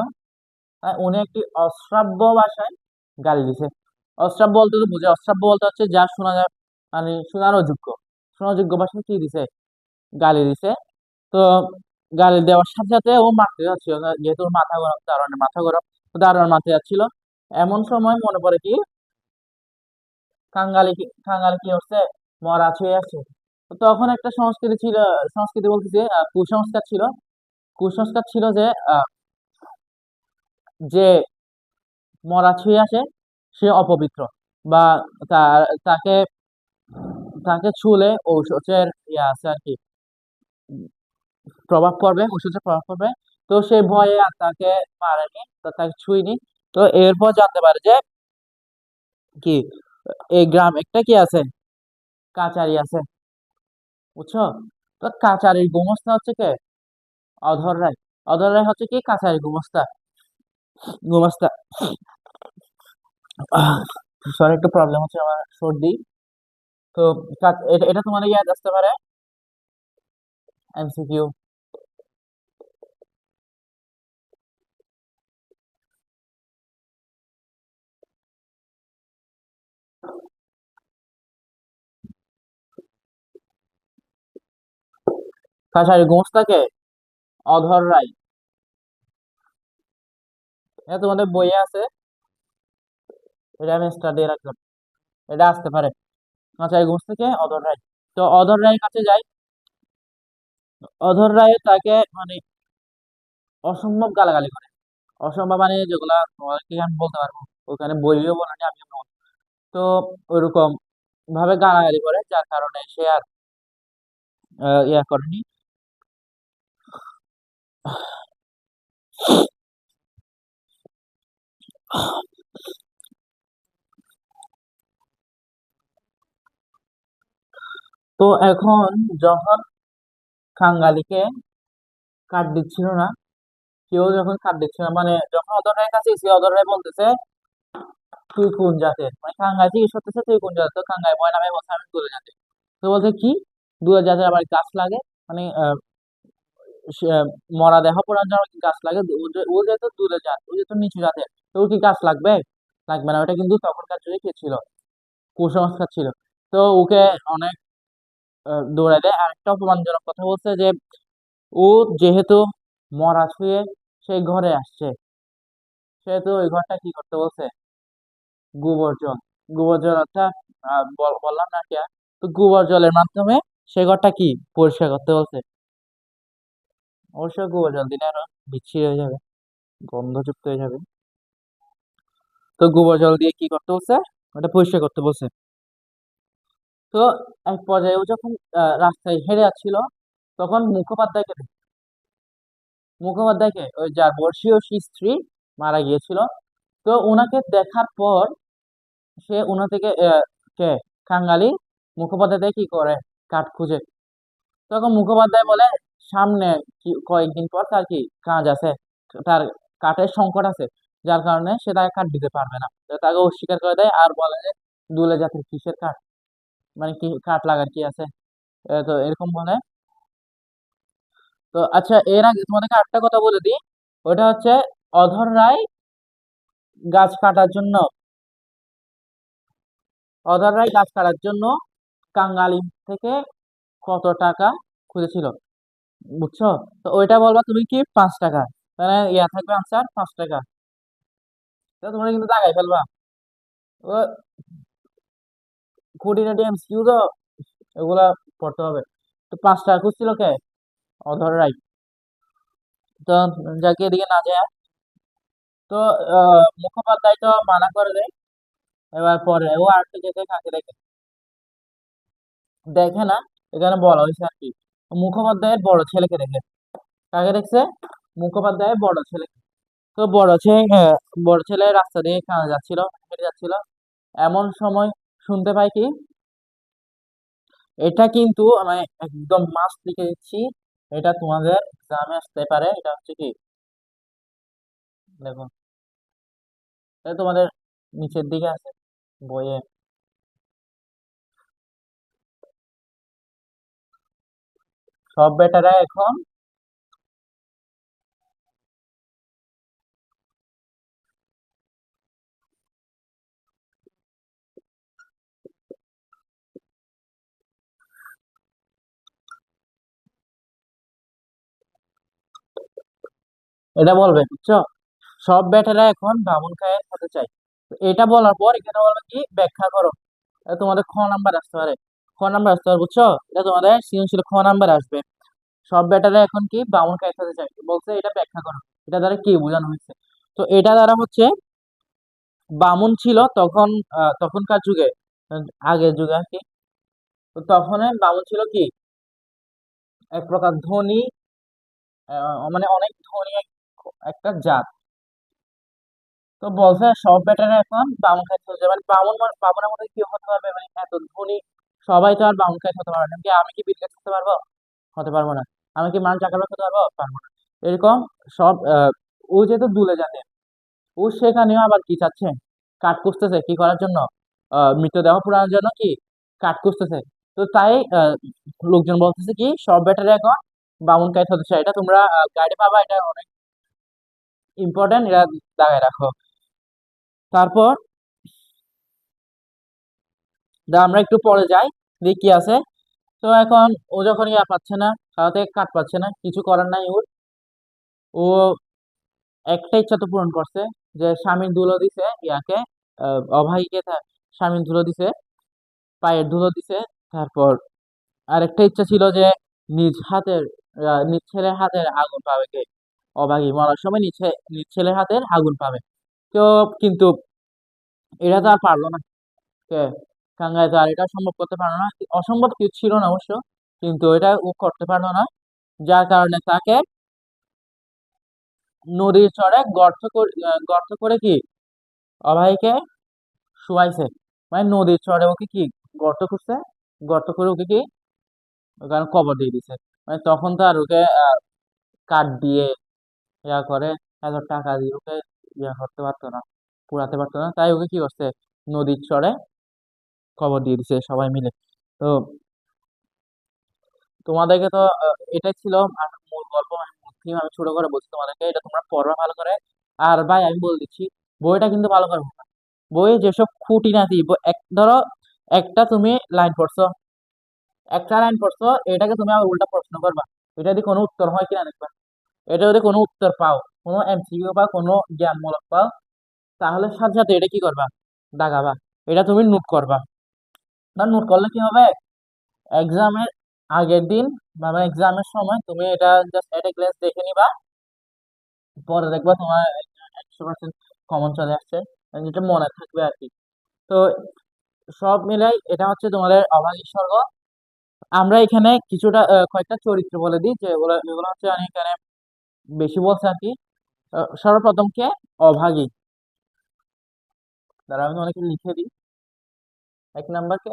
S1: উনি একটি অশ্রাব্য ভাষায় গালি দিছে। অশ্রাব্য বলতে তো বুঝে, অশ্রাব্য বলতে হচ্ছে যা শোনা যায়, মানে শোনার অযোগ্য, শোনার যোগ্য ভাষায় কি দিছে? গালি দিছে। তো গালি দেওয়ার সাথে সাথে ও মারতে যাচ্ছিল না, যেহেতু ওর মাথা গরম, দারোয়ানের মাথা গরম, তো দারোয়ান মারতে যাচ্ছিল। এমন সময় মনে পড়ে কি কাঙালি কি হচ্ছে, মরা ছুঁয়ে আছে। তো তখন একটা সংস্কৃতি ছিল, সংস্কৃতি বলতেছে কুসংস্কার ছিল। কুসংস্কার ছিল যে যে মরা ছুঁয়ে আসে সে অপবিত্র, বা তাকে তাকে ছুলে ঔষধের ইয়ে আছে আর কি, প্রভাব পড়বে, ঔষধের প্রভাব পড়বে। তো সেই ভয়ে আর তাকে মারেনি, তো তাকে ছুঁইনি। তো এরপর জানতে পারে যে কি এই গ্রাম একটা কি আছে, কাচারি আছে, বুঝছো? তো কাচারির গোমস্তা হচ্ছে কে? অধর রায়। অধর রায় হচ্ছে কি কাচারি গোমস্তা, গোমস্তা। সরি, একটু প্রবলেম হচ্ছে আমার, সর্দি। তো এটা এটা তোমার ইয়াদ আসতে পারে, এমসিকিউ। কাছারি গোমস্তাকে অধর রায়, এটা তোমাদের বইয়ে আছে, এটা আমি স্টাডি রাখলাম, এটা আসতে পারে। কাছারি গোমস্তাকে অধর রায়। তো অধর রায়ের কাছে যাই। অধর রায় তাকে মানে অসম্ভব গালাগালি করে, অসম্ভব মানে যেগুলা তোমাদেরকে আমি বলতে পারবো, ওখানে বইও বলেনি, আমিও বলবো। তো ওইরকম ভাবে গালাগালি করে, যার কারণে সে আর ইয়া করেনি। তো এখন যখন খাঙ্গালিকে কার্ড দিচ্ছিল না, কেউ যখন কার্ড দিচ্ছিল না, মানে যখন অধর রায়ের কাছে এসে অধর রায় বলতেছে তুই কোন জাতের, মানে কাঙ্গাই জিজ্ঞেস করতেছে তুই কোন জাতের, তো কাঙ্গাই ভয় নামে বলছে আমি দুলে জাতের। তো বলছে কি দুলে জাতের আবার গাছ লাগে, মানে মরা দেহ পোড়ার জন্য কি গাছ লাগে? ও যেহেতু দুলে জাত, ও যেহেতু নিচু জাতের, তো ওর কি গাছ লাগবে? লাগবে না। ওটা কিন্তু তখনকার যুগে কি ছিল, কুসংস্কার ছিল। তো ওকে অনেক দৌড়াই দেয়। আর একটা অপমানজনক কথা বলছে যে ও যেহেতু মরা ছুঁয়ে সেই ঘরে আসছে, সেহেতু ওই ঘরটা কি করতে বলছে? গোবর জল। গোবর জল অর্থাৎ বললাম না কি, তো গোবর জলের মাধ্যমে সে ঘরটা কি পরিষ্কার করতে বলছে। অবশ্যই গোবর জল দিলে আরো বিচ্ছিরি হয়ে যাবে, গন্ধযুক্ত হয়ে যাবে। তো গোবর জল দিয়ে কি করতে বলছে? ওটা পরিষ্কার করতে বলছে। তো এক পর্যায়ে ও যখন রাস্তায় হেঁটে যাচ্ছিল, তখন মুখোপাধ্যায়কে ওই যার বর্ষীয় স্ত্রী মারা গিয়েছিল। তো ওনাকে দেখার পর সে উনা থেকে কে কাঙালি মুখোপাধ্যায় থেকে কি করে, কাঠ খুঁজে। তখন মুখোপাধ্যায় বলে সামনে কয়েকদিন পর তার কি কাজ আছে, তার কাঠের সংকট আছে, যার কারণে সে তাকে কাঠ দিতে পারবে না। তো তাকে অস্বীকার করে দেয় আর বলে যে দুলে জাতের কিসের কাঠ, মানে কি কাঠ লাগার কি আছে। তো এরকম বলে। তো আচ্ছা, এর আগে তোমাদেরকে আরেকটা কথা বলে দিই। ওটা হচ্ছে অধর রায় গাছ কাটার জন্য, অধর রায় গাছ কাটার জন্য কাঙালি থেকে কত টাকা খুঁজেছিল, বুঝছো? তো ওইটা বলবা তুমি কি, 5 টাকা। মানে ইয়া থাকবে আনসার 5 টাকা। তো তোমরা কিন্তু দাগাই ফেলবা। ও খুঁটিনাটি এমসিকিউ তো, এগুলা পড়তে হবে। তো 5 টাকা খুঁজছিল কে, অধর রায়। তো যাকে এদিকে না যায়। তো মুখোপাধ্যায় তো মানা করে দেয়। এবার পরে ও আরেকটা যেতে কাকে দেখে, দেখে না, এখানে বলা হয়েছে আর কি, মুখোপাধ্যায়ের বড় ছেলেকে দেখে। কাকে দেখছে, মুখোপাধ্যায়ের বড় ছেলে। তো বড় ছেলে রাস্তা দিয়ে কাজে যাচ্ছিল, হেঁটে যাচ্ছিল। এমন সময় শুনতে পাই কি, এটা কিন্তু আমি একদম মাস্ট লিখে দিচ্ছি, এটা তোমাদের এক্সামে আসতে পারে। এটা হচ্ছে কি, দেখো, এটা তোমাদের নিচের দিকে আছে বইয়ে। সব বেটারা এখন, এটা বলবে, বুঝছো? সব বেটারা এখন বামুন খায়ের হতে চায়। তো এটা বলার পর এখানে বলবে কি, ব্যাখ্যা করো। এটা তোমাদের খ নাম্বার আসতে পারে, খ নাম্বার আসতে পারে, বুঝছো? এটা তোমাদের সৃজনশীল খ নাম্বার আসবে। সব বেটারা এখন কি বামুন খায়ের হতে চায়, বলছে এটা ব্যাখ্যা করো। এটা দ্বারা কি বোঝানো হয়েছে? তো এটা দ্বারা হচ্ছে বামুন ছিল তখন, তখনকার যুগে, আগের যুগে আর কি। তো তখন বামুন ছিল কি, এক প্রকার ধনী, মানে অনেক ধনী একটা জাত। তো বলছে সব বেটারা এখন বামুন খাইতে হচ্ছে, মানে বামুনের মধ্যে কি হতে পারবে, মানে এত ধনী সবাই তো আর বামুন খাইতে হতে পারবে না। কি আমি কি বিল গেটস হতে পারবো? হতে পারবো না। আমি কি মার্ক জাকারবার্গ হতে পারবো? পারবো না। এরকম সব ও যেহেতু দুলে জানে, ও সেখানেও আবার কি চাচ্ছে, কাঠ খুঁজতেছে কি করার জন্য, মৃতদেহ পুরানোর জন্য কি কাঠ খুঁজতেছে। তো তাই লোকজন বলতেছে কি সব বেটারে এখন বামুন কাইত হতে চায়। এটা তোমরা গাইডে পাবা, এটা অনেক ইম্পর্টেন্ট, এটা দাগায় রাখো। তারপর আমরা একটু পরে যাই, দেখি কি আছে। তো এখন ও যখন ইয়া পাচ্ছে না, তাতে কাঠ পাচ্ছে না, কিছু করার নাই ওর। ও একটা ইচ্ছা তো পূরণ করছে, যে স্বামীর ধুলো দিছে ইয়াকে, অভাগীকে স্বামীর ধুলো দিছে, পায়ের ধুলো দিছে। তারপর আরেকটা ইচ্ছা ছিল যে নিজ হাতের, নিজ ছেলের হাতের আগুন পাবে কে, অভাগী মরার সময় নিজ ছেলের হাতের আগুন পাবে। তো কিন্তু এটা তো আর পারলো না, কে, কাঙ্গাই তো আর এটা সম্ভব করতে পারলো না। অসম্ভব কিছু ছিল না অবশ্য, কিন্তু এটা ও করতে পারলো না। যার কারণে তাকে নদীর চরে গর্ত করে কি অভাগীকে শুয়াইছে। মানে নদীর চরে ওকে কি গর্ত করছে, গর্ত করে ওকে কি ওখানে কবর দিয়ে দিছে। মানে তখন তো আর ওকে কাঠ দিয়ে ইয়া করে, এত টাকা দিয়ে ওকে ইয়া করতে পারতো না, পুরাতে পারতো না। তাই ওকে কি করছে, নদীর চরে কবর দিয়ে দিছে সবাই মিলে। তো তোমাদেরকে তো এটাই ছিল মূল গল্প, মানে মূল থিম। আমি ছোট করে বলছি তোমাদেরকে, এটা তোমরা পড়বা ভালো করে। আর ভাই আমি বলে দিচ্ছি, বইটা কিন্তু ভালো করে পড়বা। বই যেসব খুঁটিনাটি ধরো একটা তুমি লাইন পড়ছো, একটা লাইন পড়ছো, এটাকে তুমি আবার উল্টা প্রশ্ন করবা, এটা যদি কোনো উত্তর হয় কিনা দেখবা। এটা যদি কোনো উত্তর পাও, কোনো এমসিকিউ বা কোনো জ্ঞানমূলক পাও, তাহলে সাথে সাথে এটা কি করবা, দাগাবা। এটা তুমি নোট করবা। না নোট করলে কি হবে, এক্সামের আগের দিন বা এক্সামের সময় তুমি এটা জাস্ট একটা ক্লাস দেখে নিবা, পরে দেখবা তোমার 100% কমন চলে আসছে, যেটা মনে থাকবে আর কি। তো সব মিলাই এটা হচ্ছে তোমাদের অভাগী স্বর্গ। আমরা এখানে কিছুটা কয়েকটা চরিত্র বলে দিই, যে এগুলো এগুলো হচ্ছে আমি এখানে বেশি বলছে আর কি। সর্বপ্রথম কে, অভাগী। দ্বারা আমি অনেকে লিখে দিই। এক নাম্বার কে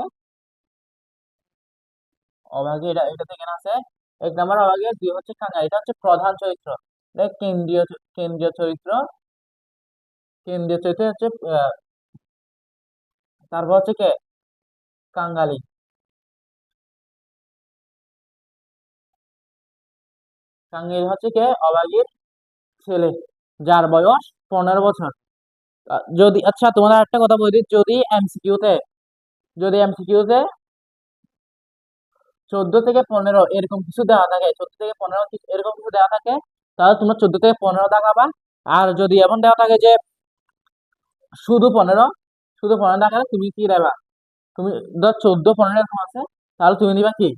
S1: অভাগী, এটা এটা থেকে আছে। এক নাম্বার অভাগী, দুই হচ্ছে কাঙালি। এটা হচ্ছে প্রধান চরিত্র, এটা কেন্দ্রীয় চরিত্র। কেন্দ্রীয় চরিত্র হচ্ছে আহ, তারপর হচ্ছে কে কাঙালি। কাঙালি হচ্ছে কে অভাগীর ছেলে, যার বয়স 15 বছর। যদি আচ্ছা তোমাদের একটা কথা বলি, যদি এমসিকিউতে 14 থেকে 15 এরকম কিছু দেওয়া থাকে, 14 থেকে 15 এরকম কিছু দেওয়া থাকে, তাহলে তোমরা 14 থেকে 15 দেখাবা। আর যদি এমন দেওয়া থাকে যে শুধু 15, শুধু 15 দেখালে তুমি কি দেবা? তুমি ধর 14 15 এরকম আছে, তাহলে তুমি দিবা কি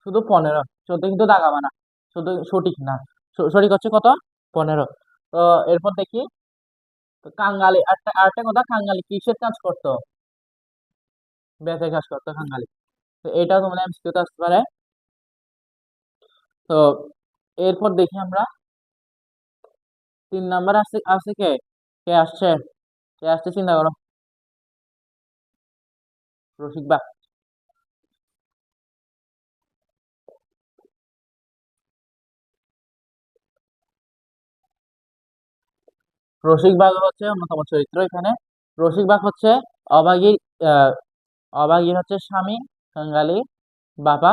S1: শুধু 15, 14 কিন্তু দেখাবা না। 14 সঠিক না, সঠিক হচ্ছে কত? 15। তো এরপর দেখি, তো কাঙ্গালি, আরেকটা আরেকটা কথা, কাঙ্গালি কিসের কাজ করতো? বেতের কাজ করতো কাঙ্গালি। তো এটাও তোমাদের এমসিকিউতে আসতে পারে। তো এরপর দেখি আমরা 3 নাম্বার আছে আছে কে, কে আসছে, কে আসছে চিন্তা করো। রসিক বাঘ। রসিক বাঘ হচ্ছে অন্যতম চরিত্র এখানে। রসিক বাঘ হচ্ছে অভাগীর আহ, অভাগীর হচ্ছে স্বামী, কাঙ্গালি বাবা।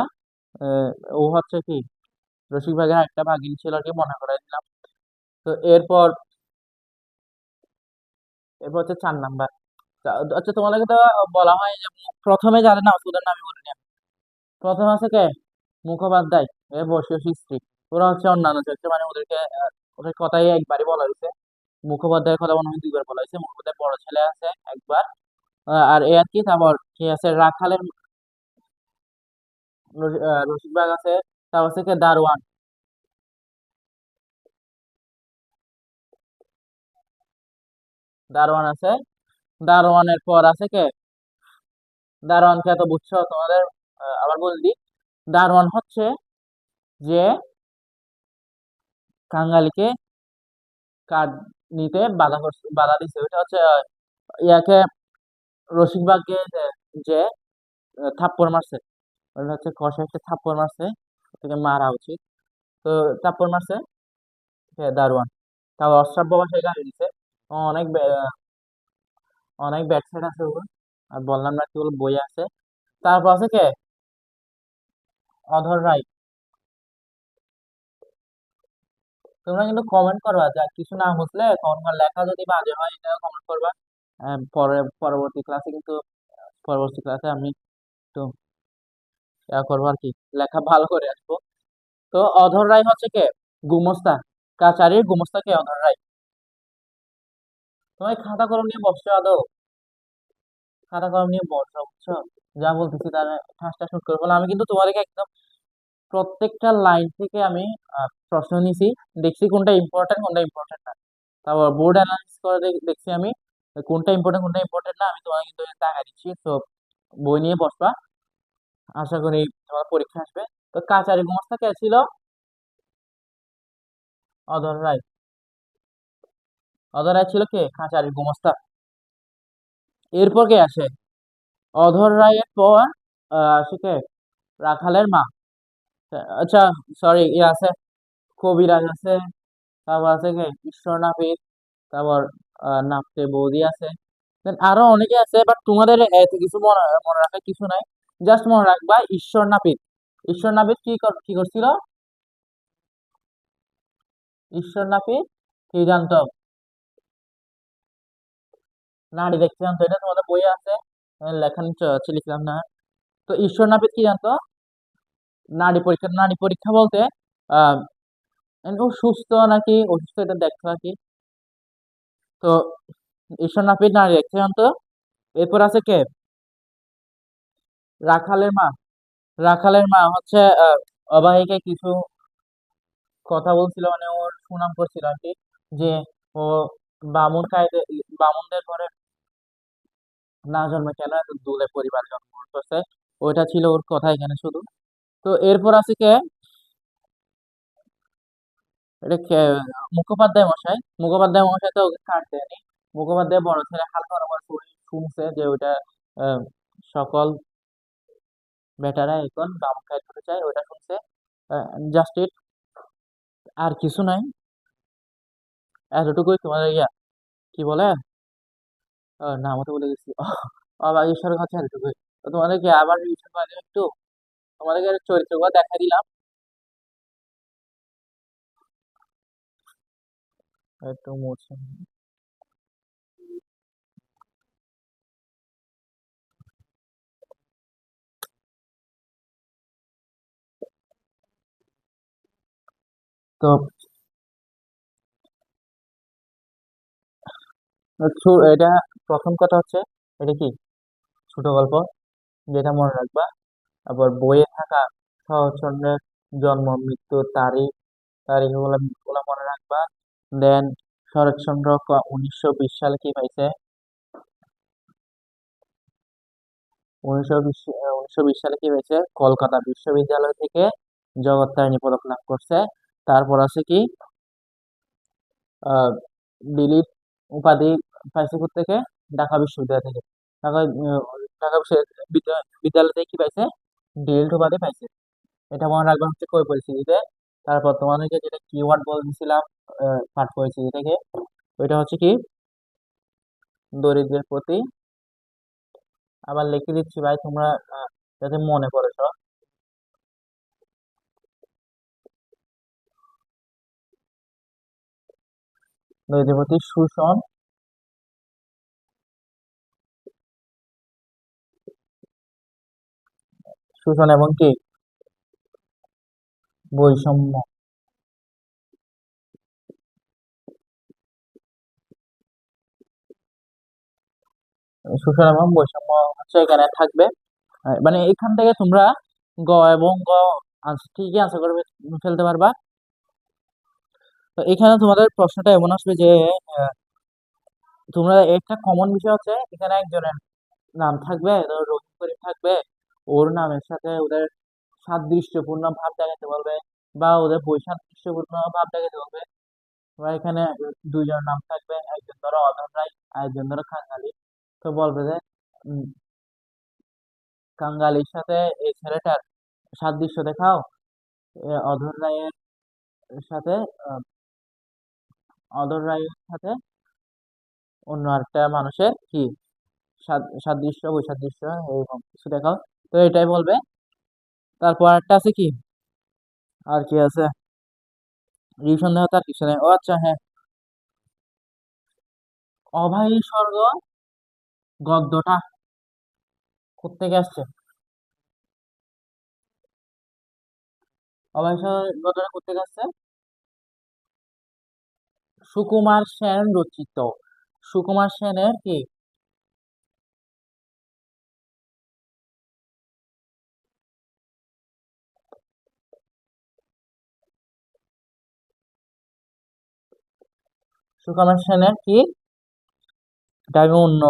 S1: আহ, ও হচ্ছে কি রসিক বাঘের একটা ভাগিন ছিল আর কি, মনে করে দিলাম। তো এরপর এরপর হচ্ছে 4 নাম্বার। আচ্ছা তোমাদেরকে তো বলা হয় যে প্রথমে যাদের নাম আছে ওদের নামই বলে নিলাম। প্রথম আছে কে মুখোপাধ্যায়, এ বসিরহাট স্ত্রী। ওরা হচ্ছে অন্যান্য চরিত্র, মানে ওদেরকে ওদের কথাই একবারই বলা হয়েছে। মুখোপাধ্যায়ের কথা মনে হয় 2 বার বলা হয়েছে। মুখোপাধ্যায়ের বড় ছেলে আছে একবার, আর এ আর কি। তারপর কি আছে রাখালের রসিকবাগ আছে। তারপর হচ্ছে কি দারোয়ান। দারোয়ান আছে। দারোয়ানের পর আছে কে, দারোয়ানকে এত বুঝছো তোমাদের, আবার বলে দিই। দারোয়ান হচ্ছে যে কাঙালিকে কার্ড নিতে বাধা দিছে, ওইটা হচ্ছে ইয়াকে রসিকবাগকে যে থাপ্পড় মারছে, ওটা হচ্ছে কষে একটা থাপ্পড় মারছে, ওটাকে মারা উচিত। তো থাপ্পড় মারছে দারোয়ান। তাও অশ্রাব্য ভাষায় গালি দিছে। অনেক অনেক ব্যাড সাইড আছে ওর। আর বললাম না কি বল বই আছে। তারপর আছে কে অধর রায়। তোমরা কিন্তু কমেন্ট করবা, যা কিছু না বুঝলে কমেন্ট করবা, লেখা যদি বাজে হয় এটা কমেন্ট করবা। পরবর্তী ক্লাসে আমি একটু করবো আর কি, লেখা ভালো করে আসবো। তো অধর রায় হচ্ছে কে গুমস্তা, কাচারির গুমস্তা কে অধর রায়। তোমার খাতা কলম নিয়ে বসছো আদৌ? খাতা কলম নিয়ে বসো বুঝছো? যা বলতেছি তার ঠাস ঠাস নোট করে ফেলো। আমি কিন্তু তোমাদেরকে একদম প্রত্যেকটা লাইন থেকে আমি প্রশ্ন নিছি, দেখছি কোনটা ইম্পর্টেন্ট কোনটা ইম্পর্টেন্ট না। তারপর বোর্ড অ্যানালাইসিস করে দেখছি আমি কোনটা ইম্পর্টেন্ট কোনটা ইম্পর্টেন্ট না। আমি তোমাকে কিন্তু টাকা দিচ্ছি, তো বই নিয়ে বসবা। আশা করি তোমার পরীক্ষা আসবে। তো কাচারি গুমস্তা কে ছিল? অধর রায়। অধর রায় ছিল কে কাচারি গুমস্তা। এরপর কে আসে? অধর রায়ের পর আসে কে রাখালের মা। আচ্ছা, সরি, ইয়ে আছে কবিরাজ আছে। তারপর আছে কে ঈশ্বর নাপিত। তারপর নাপতে বৌদি আছে। Then আরো অনেকে আছে, বাট তোমাদের এত কিছু মনে মনে রাখার কিছু নাই। জাস্ট মনে রাখবা ঈশ্বর নাপিত। ঈশ্বর নাপিত কি করছিল? ঈশ্বর নাপিত কি জানতো? নারী দেখতে জানতো, এটা তোমাদের বইয়ে আছে। লেখা নিচে আছে, লিখলাম না। তো ঈশ্বর নাপিত কি জানতো? নারী পরীক্ষা বলতে আহ ও সুস্থ নাকি অসুস্থ এটা দেখতো আর কি। তো ঈশ্বর নাপিত নারী দেখতে জানতো। এরপর আছে কে রাখালের মা। রাখালের মা হচ্ছে অবাহিকে কিছু কথা বলছিল, মানে ওর সুনাম করছিল আর কি, যে ও বামুনদের ঘরে না জন্মে কেন এত দূরে পরিবার জন্মগ্রহণ করছে। ওইটা ছিল ওর কথা এখানে শুধু। তো এরপর আছে কে এটা কে মুখোপাধ্যায় মশাই তো ওকে কাট দেয়নি। মুখোপাধ্যায় বড় ছেলে হালকা রকম শুনছে যে ওইটা আহ, সকল বেটারা এখন বামুন খাইতে হতে চায়, ওইটা শুনছে। জাস্ট ইট, আর কিছু নাই, এতটুকুই তোমাদের ইয়া কি বলে, নাম তো বলে গেছি অবাগেশ্বর হচ্ছে এতটুকুই। তো তোমাদেরকে আবার রিভিশন করে দিলাম একটু, তোমাদেরকে চরিত্রগুলো দেখা দিলাম একটু মুছে। তো এটা প্রথম কথা হচ্ছে, এটা কি ছোট গল্প, যেটা মনে রাখবা। তারপর বইয়ে থাকা শরৎচন্দ্রের জন্ম মৃত্যু তারিখ, তারিখগুলো গুলো মনে রাখবা। দেন শরৎচন্দ্র 1920 সালে কি পাইছে, 1920 সালে কি পাইছে, কলকাতা বিশ্ববিদ্যালয় থেকে জগত্তারিণী পদক লাভ করছে। তারপর আছে কি, আহ ডিলিট উপাধি পাইছে থেকে, ঢাকা বিশ্ববিদ্যালয় থেকে। ঢাকা ঢাকা বিশ্ববিদ্যালয় থেকে কি পাইছে, ডিলিট উপাধি পাইছে। এটা মনে রাখবেন হচ্ছে কই পরিস্থিতিতে। তারপর তোমাদেরকে যেটা কিওয়ার্ড বলছিলাম পাঠ পরিস্থিতি থেকে, ওইটা হচ্ছে কি দরিদ্রের প্রতি। আবার লিখে দিচ্ছি ভাই, তোমরা যাতে মনে পড়ে সব। দরিদ্রের প্রতি শোষণ, শোষণ এবং কি বৈষম্য, শোষণ এবং বৈষম্য হচ্ছে এখানে থাকবে। মানে এখান থেকে তোমরা গ এবং গ ঠিকই আনসার করে ফেলতে পারবা। তো এখানে তোমাদের প্রশ্নটা এমন আসবে যে আহ, তোমরা একটা কমন বিষয় হচ্ছে এখানে একজনের নাম থাকবে, ধরো রহিম করিম থাকবে, ওর নামের সাথে ওদের সাদৃশ্যপূর্ণ ভাব দেখাতে বলবে, বা ওদের বৈসাদৃশ্যপূর্ণ ভাব দেখাতে বলবে। বা এখানে দুইজন নাম থাকবে, একজন ধরো অধর রায় আর একজন ধরো খাঙ্গালি। তো বলবে যে উম, কাঙ্গালির সাথে এই ছেলেটার সাদৃশ্য দেখাও, অধর রায়ের সাথে আহ, অধর রায়ের সাথে অন্য একটা মানুষের কি সাদৃশ্য বৈসাদৃশ্য এরকম কিছু দেখাও। তো এটাই বলবে। তারপর একটা আছে কি, আর কি আছে, রিভিশন দেওয়া তার কিছু নেই। ও আচ্ছা হ্যাঁ, অভাগী স্বর্গ গদ্যটা কোত্থেকে আসছে, অভাগী স্বর্গ গদ্যটা কোত্থেকে আসছে, সুকুমার সেন রচিত। সুকুমার সেনের কি, সুকুমার সেনের কি, এটা আমি অন্য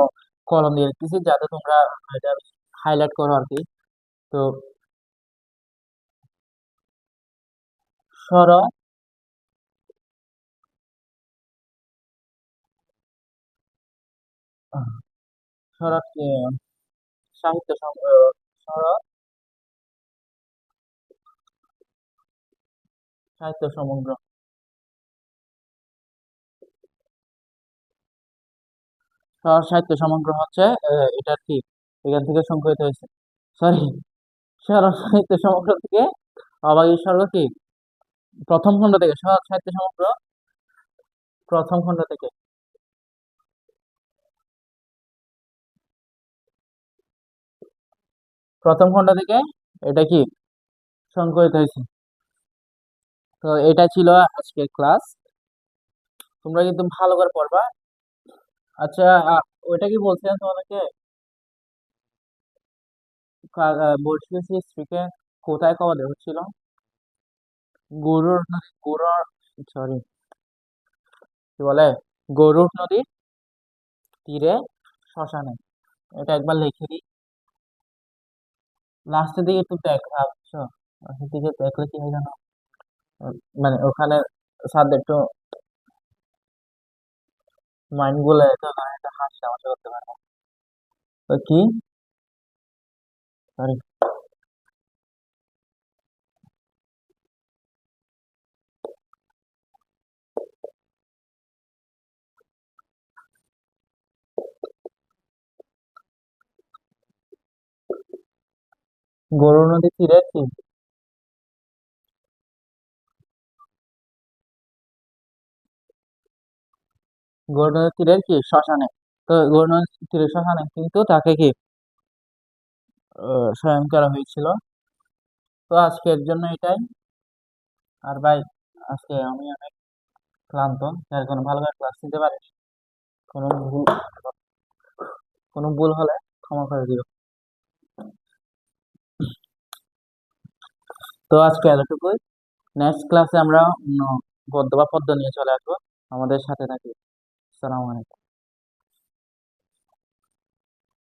S1: কলম দিয়ে লিখতেছি যাতে তোমরা এটা হাইলাইট করো আর কি। তো শরৎ, শরৎ কি, সাহিত্য শরৎ সাহিত্য সমগ্র, শরৎ সাহিত্য সমগ্র হচ্ছে এটা কি এখান থেকে সংকলিত হয়েছে, সরি, শরৎ সাহিত্য সমগ্র থেকে অভাগী স্বর্গ কি প্রথম খণ্ড থেকে, শরৎ সাহিত্য সমগ্র প্রথম খণ্ড থেকে, প্রথম খণ্ড থেকে এটা কি সংকলিত হয়েছে। তো এটা ছিল আজকের ক্লাস, তোমরা কিন্তু ভালো করে পড়বা। আচ্ছা, ওইটা কি বলছিলাম তোমাদেরকে, বর্ষিয়াসী স্ত্রীকে কোথায় কবর দেওয়া হচ্ছিল, গরুর নদী, গরুর, সরি কি বলে, গরুর নদীর তীরে শ্মশানে। এটা একবার লিখে দিই, লাস্টের দিকে একটু দেখা বুঝছো, লাস্টের দিকে দেখলে কি হয় জানো, মানে ওখানে স্যার একটু মাইন্ড গুলো এটা না, এটা হাসি তামাশা করতে পারবো। তো কি সরি। গরু নদী তীরে কি? গরু নদীর তীরের কি শ্মশানে। তো গরু নদীর তীরের শ্মশানে কিন্তু তাকে কি স্বয়ং করা হয়েছিল। তো আজকের জন্য এটাই। আর ভাই, আজকে আমি অনেক ক্লান্ত, যার কোনো ভালো করে ক্লাস নিতে পারিনি। কোনো ভুল কোনো ভুল হলে ক্ষমা করে দিও। তো আজকে এতটুকুই। নেক্সট ক্লাসে আমরা অন্য গদ্য বা পদ্য নিয়ে চলে আসবো। আমাদের সাথে থাকি। আসসালামু আলাইকুম।